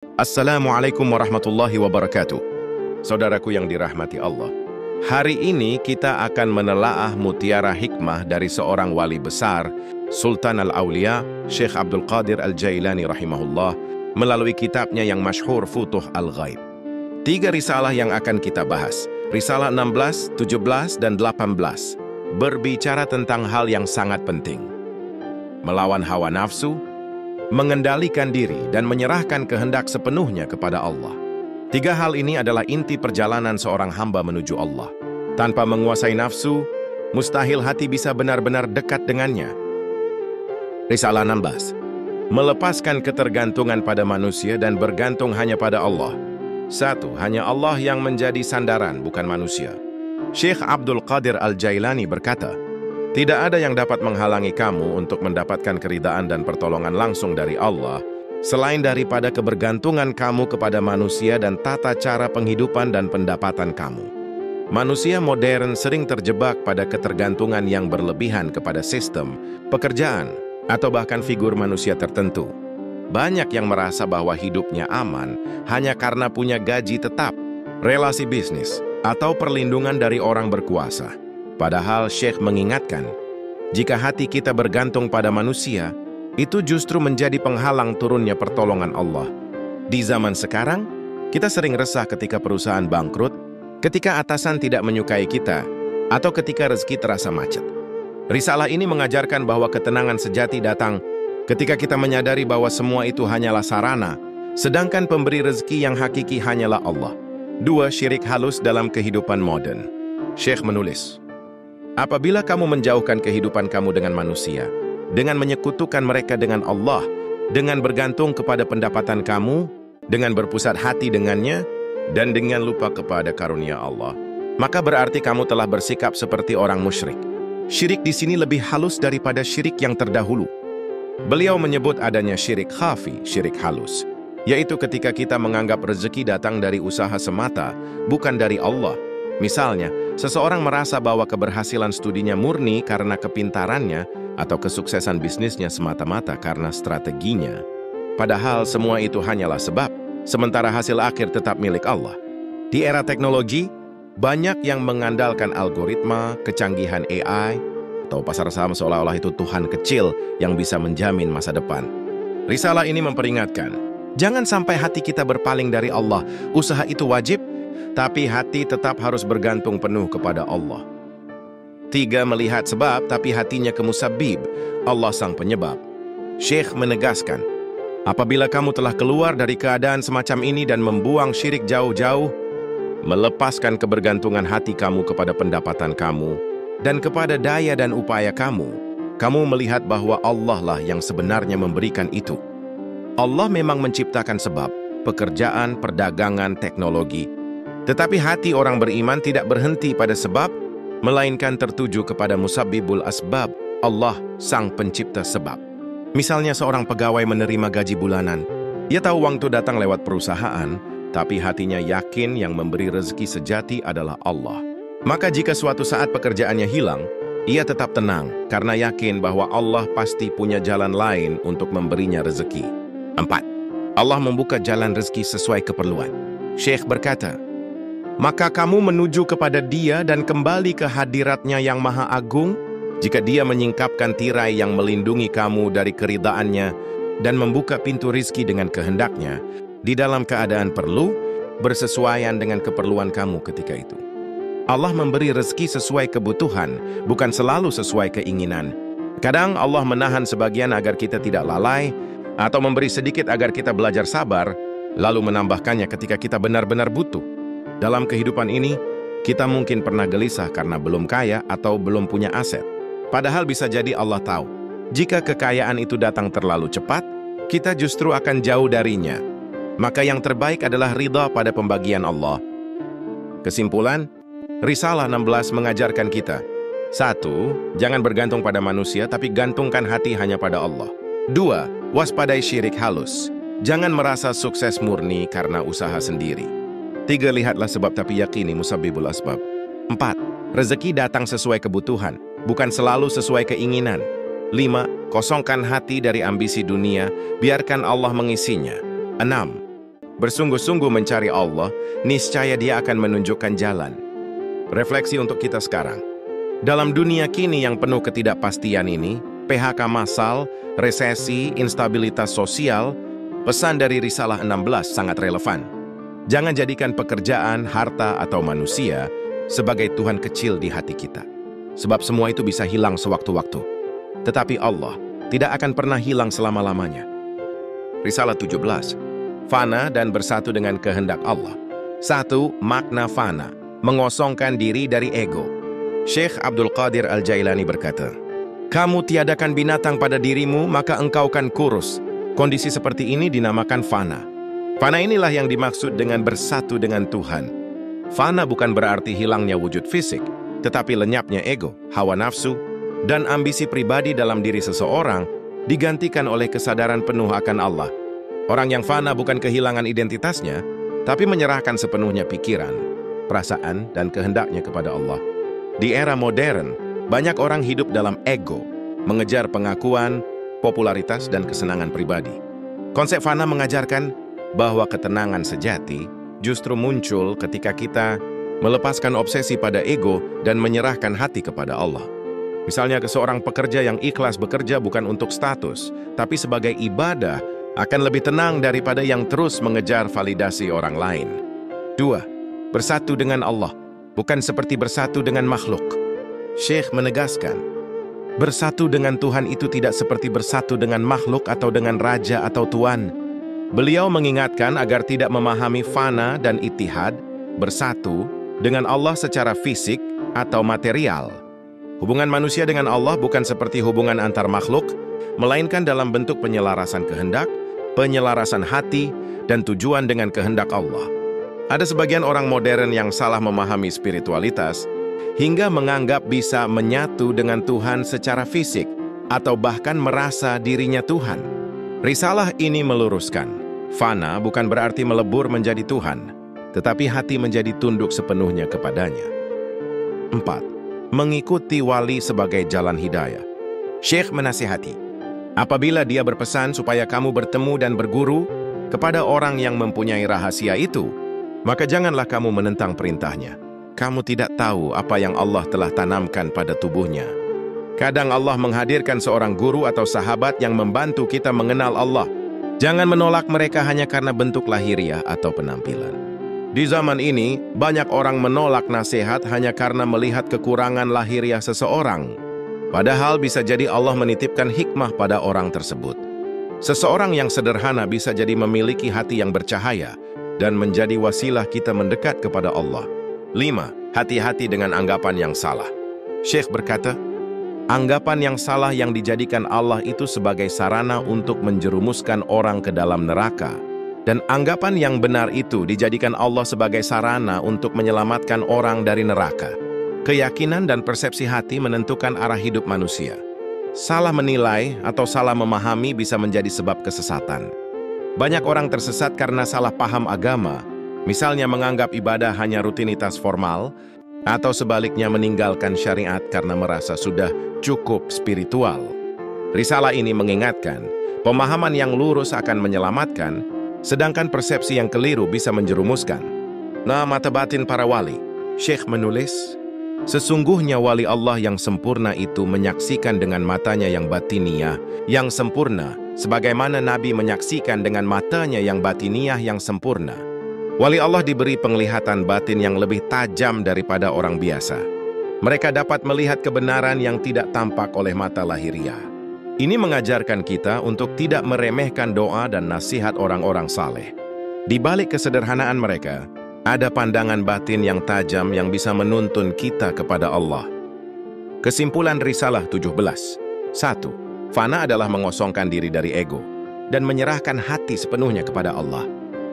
Assalamualaikum warahmatullahi wabarakatuh. Saudaraku yang dirahmati Allah, hari ini kita akan menelaah mutiara hikmah dari seorang wali besar, Sultan Al-Aulia, Syekh Abdul Qadir Al-Jailani rahimahullah, melalui kitabnya yang masyhur Futuh Al-Ghaib. 3 risalah yang akan kita bahas, risalah 16, 17, dan 18, berbicara tentang hal yang sangat penting. Melawan hawa nafsu, mengendalikan diri, dan menyerahkan kehendak sepenuhnya kepada Allah. 3 hal ini adalah inti perjalanan seorang hamba menuju Allah. Tanpa menguasai nafsu, mustahil hati bisa benar-benar dekat dengannya. Risalah 16. Melepaskan ketergantungan pada manusia dan bergantung hanya pada Allah. 1. Hanya Allah yang menjadi sandaran, bukan manusia. Syekh Abdul Qadir Al-Jailani berkata, tidak ada yang dapat menghalangi kamu untuk mendapatkan keridaan dan pertolongan langsung dari Allah, selain daripada kebergantungan kamu kepada manusia dan tata cara penghidupan dan pendapatan kamu. Manusia modern sering terjebak pada ketergantungan yang berlebihan kepada sistem, pekerjaan, atau bahkan figur manusia tertentu. Banyak yang merasa bahwa hidupnya aman hanya karena punya gaji tetap, relasi bisnis, atau perlindungan dari orang berkuasa. Padahal Syekh mengingatkan, jika hati kita bergantung pada manusia, itu justru menjadi penghalang turunnya pertolongan Allah. Di zaman sekarang, kita sering resah ketika perusahaan bangkrut, ketika atasan tidak menyukai kita, atau ketika rezeki terasa macet. Risalah ini mengajarkan bahwa ketenangan sejati datang ketika kita menyadari bahwa semua itu hanyalah sarana, sedangkan pemberi rezeki yang hakiki hanyalah Allah. 2. Syirik halus dalam kehidupan modern. Syekh menulis, apabila kamu menjauhkan kehidupan kamu dengan manusia, dengan menyekutukan mereka dengan Allah, dengan bergantung kepada pendapatan kamu, dengan berpusat hati dengannya, dan dengan lupa kepada karunia Allah, maka berarti kamu telah bersikap seperti orang musyrik. Syirik di sini lebih halus daripada syirik yang terdahulu. Beliau menyebut adanya syirik khafi, syirik halus, yaitu ketika kita menganggap rezeki datang dari usaha semata, bukan dari Allah. Misalnya, seseorang merasa bahwa keberhasilan studinya murni karena kepintarannya atau kesuksesan bisnisnya semata-mata karena strateginya. Padahal semua itu hanyalah sebab, sementara hasil akhir tetap milik Allah. Di era teknologi, banyak yang mengandalkan algoritma, kecanggihan AI, atau pasar saham seolah-olah itu Tuhan kecil yang bisa menjamin masa depan. Risalah ini memperingatkan, jangan sampai hati kita berpaling dari Allah. Usaha itu wajib, tapi hati tetap harus bergantung penuh kepada Allah. 3. Melihat sebab, tapi hatinya ke musabbib, Allah sang penyebab. Syekh menegaskan, apabila kamu telah keluar dari keadaan semacam ini dan membuang syirik jauh-jauh, melepaskan kebergantungan hati kamu kepada pendapatan kamu, dan kepada daya dan upaya kamu melihat bahwa Allah lah yang sebenarnya memberikan itu. Allah memang menciptakan sebab, pekerjaan, perdagangan, teknologi, tetapi hati orang beriman tidak berhenti pada sebab, melainkan tertuju kepada musabbibul asbab, Allah sang pencipta sebab. Misalnya seorang pegawai menerima gaji bulanan. Ia tahu uang itu datang lewat perusahaan, tapi hatinya yakin yang memberi rezeki sejati adalah Allah. Maka jika suatu saat pekerjaannya hilang, ia tetap tenang karena yakin bahwa Allah pasti punya jalan lain untuk memberinya rezeki. 4. Allah membuka jalan rezeki sesuai keperluan. Syekh berkata, maka kamu menuju kepada Dia dan kembali ke hadiratnya yang Maha Agung, jika Dia menyingkapkan tirai yang melindungi kamu dari keridaannya dan membuka pintu rizki dengan kehendaknya, di dalam keadaan perlu, bersesuaian dengan keperluan kamu ketika itu. Allah memberi rezeki sesuai kebutuhan, bukan selalu sesuai keinginan. Kadang Allah menahan sebagian agar kita tidak lalai, atau memberi sedikit agar kita belajar sabar, lalu menambahkannya ketika kita benar-benar butuh. Dalam kehidupan ini, kita mungkin pernah gelisah karena belum kaya atau belum punya aset. Padahal bisa jadi Allah tahu, jika kekayaan itu datang terlalu cepat, kita justru akan jauh darinya. Maka yang terbaik adalah ridha pada pembagian Allah. Kesimpulan, Risalah 16 mengajarkan kita, 1. Jangan bergantung pada manusia, tapi gantungkan hati hanya pada Allah. 2. Waspadai syirik halus. Jangan merasa sukses murni karena usaha sendiri. 3. Lihatlah sebab tapi yakini musabbibul asbab. 4. Rezeki datang sesuai kebutuhan, bukan selalu sesuai keinginan. 5. Kosongkan hati dari ambisi dunia, biarkan Allah mengisinya. 6. bersungguh-sungguh mencari Allah, niscaya Dia akan menunjukkan jalan. Refleksi untuk kita sekarang. Dalam dunia kini yang penuh ketidakpastian ini, PHK massal, resesi, instabilitas sosial, pesan dari Risalah 16 sangat relevan. Jangan jadikan pekerjaan, harta, atau manusia sebagai Tuhan kecil di hati kita. Sebab semua itu bisa hilang sewaktu-waktu. Tetapi Allah tidak akan pernah hilang selama-lamanya. Risalah 17. Fana dan bersatu dengan kehendak Allah. 1. Makna fana, mengosongkan diri dari ego. Syekh Abdul Qadir Al-Jailani berkata, "Kamu tiadakan binatang pada dirimu, maka engkau kan kurus." Kondisi seperti ini dinamakan fana. Fana inilah yang dimaksud dengan bersatu dengan Tuhan. Fana bukan berarti hilangnya wujud fisik, tetapi lenyapnya ego, hawa nafsu, dan ambisi pribadi dalam diri seseorang digantikan oleh kesadaran penuh akan Allah. Orang yang fana bukan kehilangan identitasnya, tapi menyerahkan sepenuhnya pikiran, perasaan, dan kehendaknya kepada Allah. Di era modern, banyak orang hidup dalam ego, mengejar pengakuan, popularitas, dan kesenangan pribadi. Konsep fana mengajarkan bahwa ketenangan sejati justru muncul ketika kita melepaskan obsesi pada ego dan menyerahkan hati kepada Allah. Misalnya ke seorang pekerja yang ikhlas bekerja bukan untuk status, tapi sebagai ibadah, akan lebih tenang daripada yang terus mengejar validasi orang lain. 2. Bersatu dengan Allah, bukan seperti bersatu dengan makhluk. Syekh menegaskan, bersatu dengan Tuhan itu tidak seperti bersatu dengan makhluk atau dengan raja atau tuan. Beliau mengingatkan agar tidak memahami fana dan ittihad, bersatu, dengan Allah secara fisik atau material. Hubungan manusia dengan Allah bukan seperti hubungan antar makhluk, melainkan dalam bentuk penyelarasan kehendak, penyelarasan hati, dan tujuan dengan kehendak Allah. Ada sebagian orang modern yang salah memahami spiritualitas, hingga menganggap bisa menyatu dengan Tuhan secara fisik, atau bahkan merasa dirinya Tuhan. Risalah ini meluruskan, fana bukan berarti melebur menjadi Tuhan, tetapi hati menjadi tunduk sepenuhnya kepadanya. 4. Mengikuti wali sebagai jalan hidayah. Syekh menasihati, apabila dia berpesan supaya kamu bertemu dan berguru kepada orang yang mempunyai rahasia itu, maka janganlah kamu menentang perintahnya. Kamu tidak tahu apa yang Allah telah tanamkan pada tubuhnya. Kadang Allah menghadirkan seorang guru atau sahabat yang membantu kita mengenal Allah. Jangan menolak mereka hanya karena bentuk lahiriah atau penampilan. Di zaman ini, banyak orang menolak nasihat hanya karena melihat kekurangan lahiriah seseorang. Padahal bisa jadi Allah menitipkan hikmah pada orang tersebut. Seseorang yang sederhana bisa jadi memiliki hati yang bercahaya dan menjadi wasilah kita mendekat kepada Allah. 5. Hati-hati dengan anggapan yang salah. Syekh berkata, anggapan yang salah yang dijadikan Allah itu sebagai sarana untuk menjerumuskan orang ke dalam neraka. Dan anggapan yang benar itu dijadikan Allah sebagai sarana untuk menyelamatkan orang dari neraka. Keyakinan dan persepsi hati menentukan arah hidup manusia. Salah menilai atau salah memahami bisa menjadi sebab kesesatan. Banyak orang tersesat karena salah paham agama, misalnya menganggap ibadah hanya rutinitas formal, atau sebaliknya meninggalkan syariat karena merasa sudah cukup spiritual. Risalah ini mengingatkan, pemahaman yang lurus akan menyelamatkan, sedangkan persepsi yang keliru bisa menjerumuskan. Nah, mata batin para wali. Syekh menulis, sesungguhnya wali Allah yang sempurna itu menyaksikan dengan matanya yang batiniah, yang sempurna, sebagaimana Nabi menyaksikan dengan matanya yang batiniah yang sempurna. Wali Allah diberi penglihatan batin yang lebih tajam daripada orang biasa. Mereka dapat melihat kebenaran yang tidak tampak oleh mata lahiriah. Ini mengajarkan kita untuk tidak meremehkan doa dan nasihat orang-orang saleh. Di balik kesederhanaan mereka, ada pandangan batin yang tajam yang bisa menuntun kita kepada Allah. Kesimpulan Risalah 17. 1. Fana adalah mengosongkan diri dari ego dan menyerahkan hati sepenuhnya kepada Allah.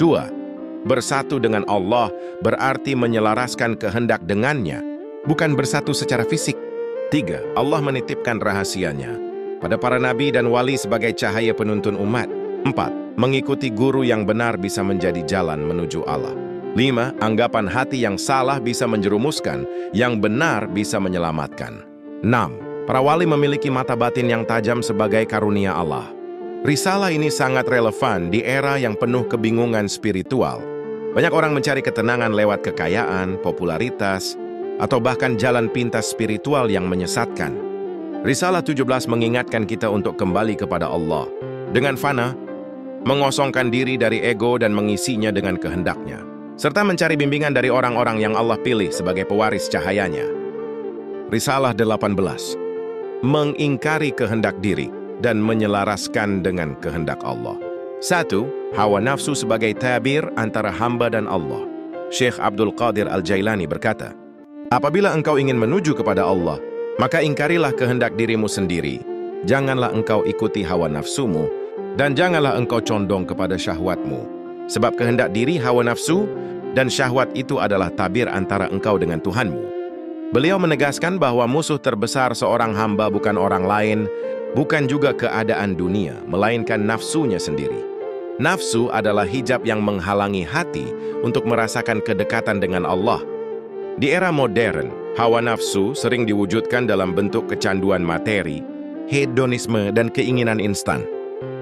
2. Bersatu dengan Allah berarti menyelaraskan kehendak dengannya, bukan bersatu secara fisik. 3. Allah menitipkan rahasianya pada para nabi dan wali sebagai cahaya penuntun umat. 4. Mengikuti guru yang benar bisa menjadi jalan menuju Allah. 5. Anggapan hati yang salah bisa menjerumuskan, yang benar bisa menyelamatkan. 6. Para wali memiliki mata batin yang tajam sebagai karunia Allah. Risalah ini sangat relevan di era yang penuh kebingungan spiritual. Banyak orang mencari ketenangan lewat kekayaan, popularitas, atau bahkan jalan pintas spiritual yang menyesatkan. Risalah 17 mengingatkan kita untuk kembali kepada Allah dengan fana, mengosongkan diri dari ego dan mengisinya dengan kehendaknya, serta mencari bimbingan dari orang-orang yang Allah pilih sebagai pewaris cahayanya. Risalah 18 mengingkari kehendak diri dan menyelaraskan dengan kehendak Allah. 1. Hawa nafsu sebagai tabir antara hamba dan Allah. Syekh Abdul Qadir Al-Jailani berkata, apabila engkau ingin menuju kepada Allah, maka ingkarilah kehendak dirimu sendiri. Janganlah engkau ikuti hawa nafsumu, dan janganlah engkau condong kepada syahwatmu. Sebab kehendak diri, hawa nafsu, dan syahwat itu adalah tabir antara engkau dengan Tuhanmu. Beliau menegaskan bahwa musuh terbesar seorang hamba bukan orang lain, bukan juga keadaan dunia, melainkan nafsunya sendiri. Nafsu adalah hijab yang menghalangi hati untuk merasakan kedekatan dengan Allah. Di era modern, hawa nafsu sering diwujudkan dalam bentuk kecanduan materi, hedonisme, dan keinginan instan.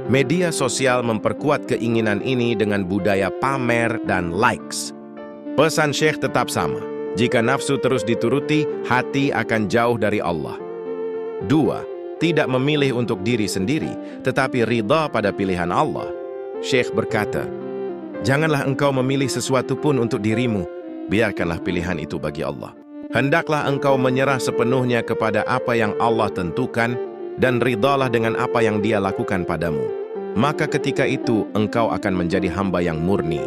Media sosial memperkuat keinginan ini dengan budaya pamer dan likes. Pesan Syekh tetap sama. Jika nafsu terus dituruti, hati akan jauh dari Allah. 2. Tidak memilih untuk diri sendiri, tetapi ridha pada pilihan Allah. Syekh berkata, janganlah engkau memilih sesuatu pun untuk dirimu, biarkanlah pilihan itu bagi Allah. Hendaklah engkau menyerah sepenuhnya kepada apa yang Allah tentukan, dan ridhalah dengan apa yang Dia lakukan padamu. Maka ketika itu engkau akan menjadi hamba yang murni.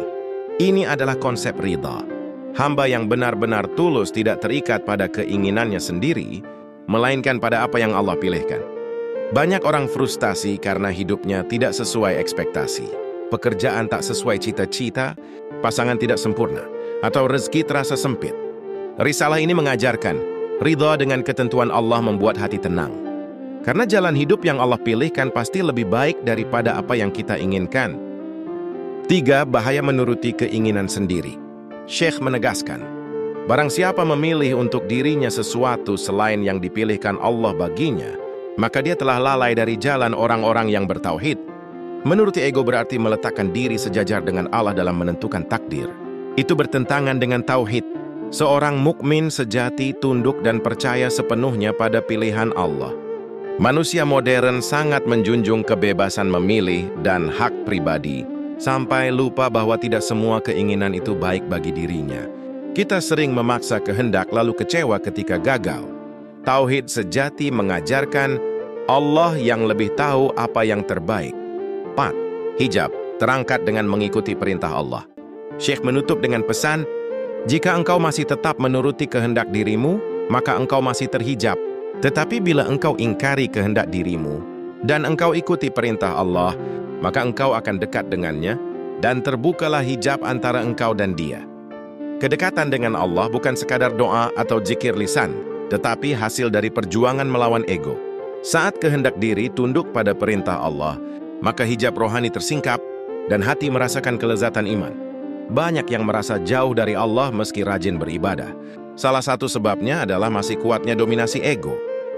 Ini adalah konsep ridha. Hamba yang benar-benar tulus tidak terikat pada keinginannya sendiri, melainkan pada apa yang Allah pilihkan. Banyak orang frustasi karena hidupnya tidak sesuai ekspektasi. Pekerjaan tak sesuai cita-cita, pasangan tidak sempurna, atau rezeki terasa sempit. Risalah ini mengajarkan, ridha dengan ketentuan Allah membuat hati tenang. Karena jalan hidup yang Allah pilihkan pasti lebih baik daripada apa yang kita inginkan. 3. Bahaya menuruti keinginan sendiri. Syekh menegaskan, barang siapa memilih untuk dirinya sesuatu selain yang dipilihkan Allah baginya, maka dia telah lalai dari jalan orang-orang yang bertauhid. Menuruti ego berarti meletakkan diri sejajar dengan Allah dalam menentukan takdir. Itu bertentangan dengan tauhid. Seorang mukmin sejati tunduk dan percaya sepenuhnya pada pilihan Allah. Manusia modern sangat menjunjung kebebasan memilih dan hak pribadi, sampai lupa bahwa tidak semua keinginan itu baik bagi dirinya. Kita sering memaksa kehendak lalu kecewa ketika gagal. Tauhid sejati mengajarkan Allah yang lebih tahu apa yang terbaik. 4. Hijab terangkat dengan mengikuti perintah Allah. Syekh menutup dengan pesan, jika engkau masih tetap menuruti kehendak dirimu, maka engkau masih terhijab. Tetapi bila engkau ingkari kehendak dirimu dan engkau ikuti perintah Allah, maka engkau akan dekat dengannya, dan terbukalah hijab antara engkau dan Dia. Kedekatan dengan Allah bukan sekadar doa atau zikir lisan, tetapi hasil dari perjuangan melawan ego. Saat kehendak diri tunduk pada perintah Allah, maka hijab rohani tersingkap, dan hati merasakan kelezatan iman. Banyak yang merasa jauh dari Allah meski rajin beribadah. Salah satu sebabnya adalah masih kuatnya dominasi ego.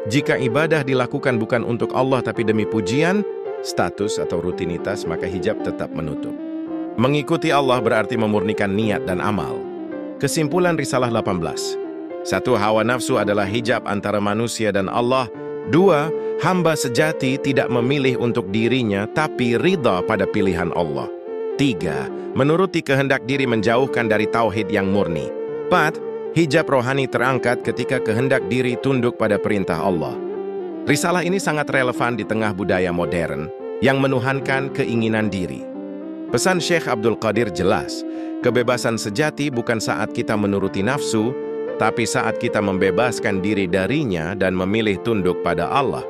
Jika ibadah dilakukan bukan untuk Allah tapi demi pujian, status atau rutinitas, maka hijab tetap menutup. Mengikuti Allah berarti memurnikan niat dan amal. Kesimpulan Risalah 18. 1. Hawa nafsu adalah hijab antara manusia dan Allah. 2. Hamba sejati tidak memilih untuk dirinya tapi ridha pada pilihan Allah. 3. Menuruti kehendak diri menjauhkan dari tauhid yang murni. 4. Hijab rohani terangkat ketika kehendak diri tunduk pada perintah Allah. Risalah ini sangat relevan di tengah budaya modern yang menuhankan keinginan diri. Pesan Syekh Abdul Qadir jelas, kebebasan sejati bukan saat kita menuruti nafsu, tapi saat kita membebaskan diri darinya dan memilih tunduk pada Allah.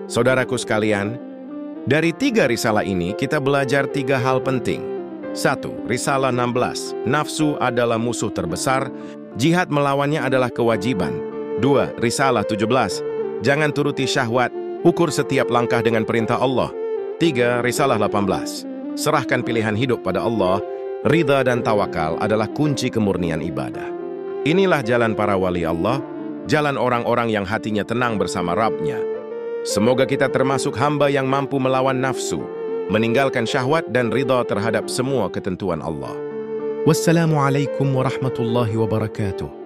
Saudaraku sekalian, dari 3 risalah ini kita belajar 3 hal penting. 1. Risalah 16, nafsu adalah musuh terbesar, jihad melawannya adalah kewajiban. 2. Risalah 17, jangan turuti syahwat, ukur setiap langkah dengan perintah Allah. 3. Risalah 18, serahkan pilihan hidup pada Allah, ridha dan tawakal adalah kunci kemurnian ibadah. Inilah jalan para wali Allah, jalan orang-orang yang hatinya tenang bersama Rabb-Nya. Semoga kita termasuk hamba yang mampu melawan nafsu, meninggalkan syahwat dan ridha terhadap semua ketentuan Allah. Wassalamualaikum warahmatullahi wabarakatuh.